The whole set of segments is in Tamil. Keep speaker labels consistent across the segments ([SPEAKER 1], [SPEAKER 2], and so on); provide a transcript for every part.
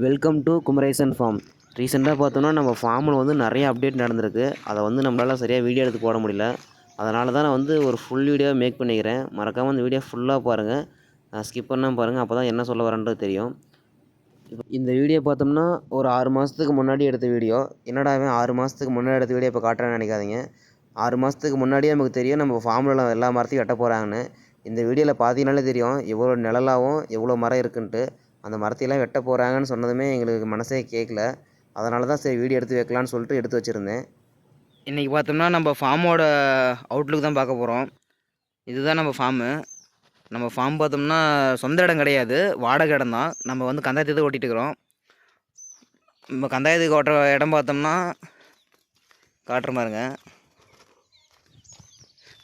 [SPEAKER 1] Welcome to Kumaresan form. ரீசெண்டாக பார்த்தோன்னா நம்ம ஃபார்மில் வந்து நிறைய அப்டேட் நடந்திருக்கு. அதை வந்து நம்மளால் சரியாக வீடியோ எடுத்து போட முடியல. அதனால தான் நான் வந்து ஒரு ஃபுல் வீடியோ மேக் பண்ணிக்கிறேன். மறக்காமல் இந்த வீடியோ ஃபுல்லாக பாருங்கள், ஸ்கிப் பண்ணாமல் பாருங்கள். அப்போ தான் என்ன சொல்ல வரேன்றது தெரியும். இப்போ இந்த வீடியோ பார்த்தோம்னா ஒரு 6 மாதத்துக்கு முன்னாடி எடுத்த வீடியோ. என்னடா இவன் 6 மாதத்துக்கு முன்னாடி எடுத்த வீடியோ இப்போ காட்டுறேன்னு நினைக்காதீங்க. 6 மாதத்துக்கு முன்னாடியே நமக்கு தெரியும் நம்ம ஃபார்மில் எல்லா மரத்தையும் வெட்ட போகிறாங்கன்னு. இந்த வீடியோவில் பார்த்தீங்கனாலே தெரியும் எவ்வளோ நிழலாகவும் எவ்வளோ மரம் இருக்குன்ட்டு. அந்த மரத்தையெல்லாம் வெட்ட போகிறாங்கன்னு சொன்னதுமே எங்களுக்கு மனசே கேட்கல. அதனால தான் சரி வீடியோ எடுத்து வைக்கலான்னு சொல்லிட்டு எடுத்து வச்சுருந்தேன்.
[SPEAKER 2] இன்றைக்கி பார்த்தோம்னா நம்ம ஃபார்மோட அவுட்லுக் தான் பார்க்க போகிறோம். இதுதான் நம்ம ஃபார்மு. நம்ம ஃபார்ம் பார்த்தோம்னா சொந்த இடம் கிடையாது, வாடகை இடம் தான். நம்ம வந்து கந்தாயத்துக்கு ஓட்டிகிட்டு இருக்கிறோம். நம்ம கந்தாயத்துக்கு ஓட்டுற இடம் பார்த்தோம்னா காட்டுற மாதிரிங்க.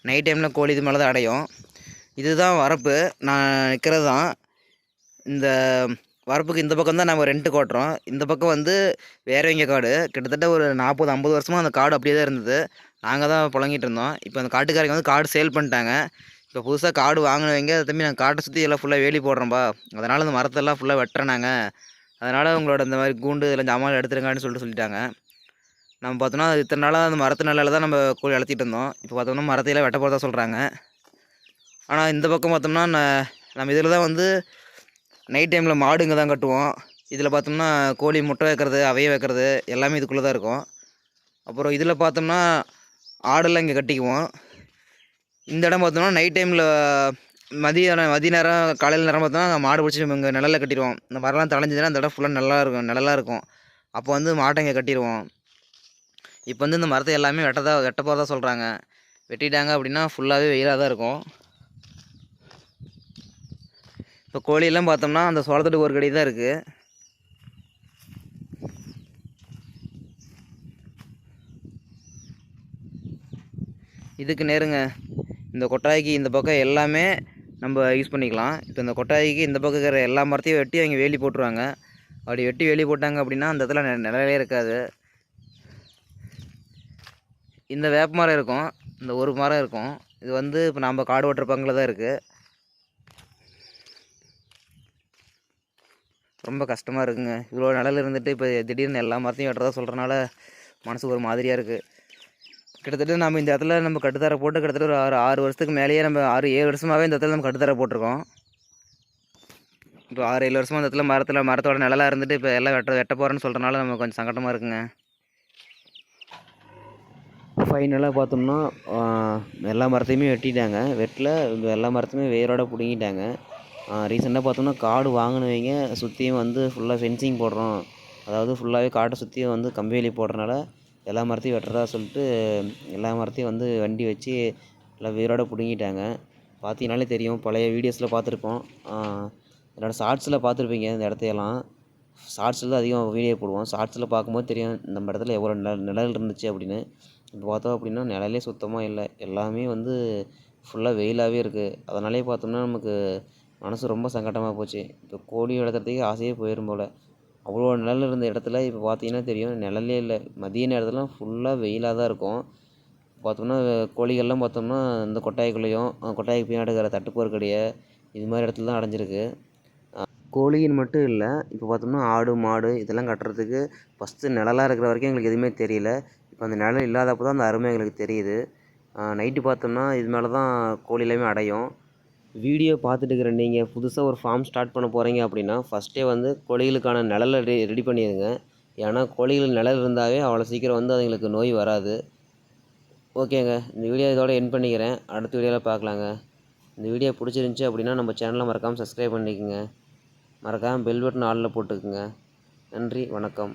[SPEAKER 2] நைட் டைமில் கோழி இது மேலே தான் அடையும். இதுதான் வரப்பு, நான் நிற்கிறது தான். இந்த வரப்புக்கு இந்த பக்கம் தான் நம்ம ரெண்ட்டுக்கு ஓட்டுறோம். இந்த பக்கம் வந்து வேறவங்க காடு. கிட்டத்தட்ட ஒரு 40-50 வருஷமாக அந்த காடு அப்படியே தான் இருந்தது. நாங்கள் தான் புழங்கிட்டு இருந்தோம். இப்போ அந்த காட்டுக்காரங்க வந்து காடு சேல் பண்ணிட்டாங்க. இப்போ புதுசாக காடு வாங்கினவங்க, தம்பி நாங்கள் காட்டை சுற்றி எல்லாம் ஃபுல்லாக வேலி போடுறோம்பா, அதனால் அந்த மரத்தெல்லாம் ஃபுல்லாக வெட்டுறேனாங்க, அதனால் உங்களோட இந்த மாதிரி கூண்டு இதெல்லாம் ஜாமான் எடுத்துருங்கன்னு சொல்லிட்டாங்க. நம்ம பார்த்தோம்னா இத்தனை நாளாக அந்த மரத்து நிலையில தான் நம்ம கோழி வளர்த்திட்டு இருந்தோம். இப்போ பார்த்தோம்னா மரத்தையெல்லாம் வெட்ட போகிறதா சொல்கிறாங்க. ஆனால் இந்த பக்கம் பார்த்தோம்னா நம்ம இதில் தான் வந்து நைட் டைமில் மாடு இங்கே தான் கட்டுவோம். இதில் பார்த்தோம்னா கோழி முட்டை வைக்கிறது, அவைய வைக்கிறது எல்லாமே இதுக்குள்ளே தான் இருக்கும். அப்புறம் இதில் பார்த்தோம்னா ஆடெல்லாம் இங்கே கட்டிக்குவோம். இந்த இடம் பார்த்தோம்னா நைட் டைமில் மதிய நேரம் காலையில் நேரம் பார்த்தோம்னா மாடு பிடிச்சி இங்கே நிழலில் கட்டிடுவோம். இந்த மரம்லாம் தளைஞ்சதுன்னா அந்த இடம் ஃபுல்லாக நிழலாக இருக்கும். அப்போ வந்து மாட்டை இங்கே கட்டிடுவோம். இப்போ வந்து இந்த மரத்தை எல்லாமே வெட்ட போகிறதா சொல்கிறாங்க. வெட்டிட்டாங்க அப்படின்னா ஃபுல்லாகவே வெயிலாக தான் இருக்கும். இப்போ கோழியெல்லாம் பார்த்தோம்னா அந்த சோளத்தட்டு ஒரு கடி தான் இருக்குது. இதுக்கு நேருங்க இந்த கொட்டாய்க்கு இந்த பக்கம் எல்லாமே நம்ம யூஸ் பண்ணிக்கலாம். இப்போ இந்த கொட்டாய்க்கு இந்த பக்கம் இருக்கிற எல்லா மரத்தையும் வெட்டி அவங்க வேலி போட்டுருவாங்க. அப்படி வெட்டி வேலி போட்டாங்க அப்படின்னா அந்த இடத்துல நிழலே இருக்காது. இந்த வேப்ப மரம் இருக்கும், இந்த ஒரு மரம் இருக்கும். இது வந்து இப்போ நம்ம காடு ஓட்டுற பங்கில் தான் இருக்குது. ரொம்ப கஷ்டமாக இருக்குங்க. இவ்வளோ நிழல் இருந்துட்டு இப்போ திடீர்னு எல்லா மரத்தையும் வெட்டுறதா சொல்கிறனால மனசுக்கு ஒரு மாதிரியாக இருக்குது. கிட்டத்தட்ட நம்ம இந்த இடத்துல நம்ம கட்டுத்தர போட்டு கிட்டத்தட்ட ஒரு 6 வருஷத்துக்கு மேலேயே நம்ம 6-7 வருஷமாகவே இந்த இடத்துல நம்ம கட்டுத்தர போட்டிருக்கோம். இப்போ 6-7 வருஷமாக இந்த இடத்துல மரத்தோட நிழலாக இருந்துட்டு இப்போ எல்லாம் வெட்ட போகிறேன்னு சொல்கிறனால நம்ம கொஞ்சம் சங்கடமாக இருக்குங்க.
[SPEAKER 1] ஃபைனலாக பார்த்தோம்னா எல்லா மரத்தையுமே வெட்டிட்டாங்க. வெட்டல எல்லா மரத்தையுமே வேரோட பிடுங்கிட்டாங்க. ரீசெண்டாக பார்த்தோம்னா காடு வாங்கினவங்க சுற்றியும் வந்து ஃபுல்லாக ஃபென்சிங் போடுறோம், அதாவது ஃபுல்லாகவே காட்டை சுற்றியும் வந்து கம்பி வேலி போடுறனால எல்லா மரத்தையும் வெட்டுறதா சொல்லிட்டு எல்லா மரத்தையும் வந்து வண்டி வச்சு எல்லாம் வேரோட பிடுங்கிட்டாங்க. பார்த்தீங்கனாலே தெரியும், பழைய வீடியோஸில் பார்த்துருப்போம், என்னோடய ஷார்ட்ஸில் பார்த்துருப்பீங்க. இந்த இடத்தையெல்லாம் ஷார்ட்ஸில் தான் அதிகம் வீடியோ போடுவோம். ஷார்ட்ஸில் பார்க்கும்போது தெரியும் நம்ம இடத்துல எவ்வளோ நிழல் இருந்துச்சு அப்படின்னு. இப்போ பார்த்தோம் அப்படின்னா நிழலே சுத்தமாக இல்லை, எல்லாமே வந்து ஃபுல்லாக வெயிலாகவே இருக்குது. அதனாலே பார்த்தோம்னா நமக்கு மனசு ரொம்ப சங்கடமாக போச்சு. இப்போ கோழி வளர்க்குறதுக்கே ஆசையே போயிடும் போல். அவ்வளோ நிழல் இருந்த இடத்துல இப்போ பார்த்தீங்கன்னா தெரியும் நிழலே இல்லை. மதிய நேரத்துலலாம் ஃபுல்லாக வெயிலாக தான் இருக்கும். பார்த்தோம்னா கோழிகள்லாம் பார்த்தோம்னா இந்த கொட்டாய்க்குள்ளேயும் கொட்டாய்க்கு பின்னாடி இருக்கிற தட்டுப்போர் கடையை இது மாதிரி இடத்துல தான் அடைஞ்சிருக்கு. கோழின்னு மட்டும் இல்லை, இப்போ பார்த்தோம்னா ஆடு மாடு இதெல்லாம் கட்டுறதுக்கு ஃபஸ்ட்டு நிழலாக இருக்கிற வரைக்கும் எங்களுக்கு எதுவுமே தெரியல. இப்போ அந்த நிழல் இல்லாதப்போ தான் அந்த அருமை எங்களுக்கு தெரியுது. நைட்டு பார்த்தோம்னா இது மேலே தான் கோழி எல்லாமே அடையும். வீடியோ பார்த்துட்டு இருக்கிற நீங்கள் புதுசாக ஒரு ஃபார்ம் ஸ்டார்ட் பண்ண போகிறீங்க அப்படின்னா ஃபஸ்ட்டே வந்து கோழிகளுக்கான நிழலை ரெடி பண்ணிடுங்க. ஏன்னா கோழிகள் நிழல் இருந்தாவே அவ்வளோ சீக்கிரம் வந்து அதுங்களுக்கு நோய் வராது. ஓகேங்க, இந்த வீடியோ இதோட எண்ட் பண்ணிக்கிறேன். அடுத்த வீடியோவில் பார்க்கலாங்க. இந்த வீடியோ பிடிச்சிருந்துச்சி அப்படின்னா நம்ம சேனலை மறக்காமல் சப்ஸ்கிரைப் பண்ணிக்கோங்க. மறக்காமல் பெல் பட்டன் ஆலில் போட்டுக்குங்க. நன்றி, வணக்கம்.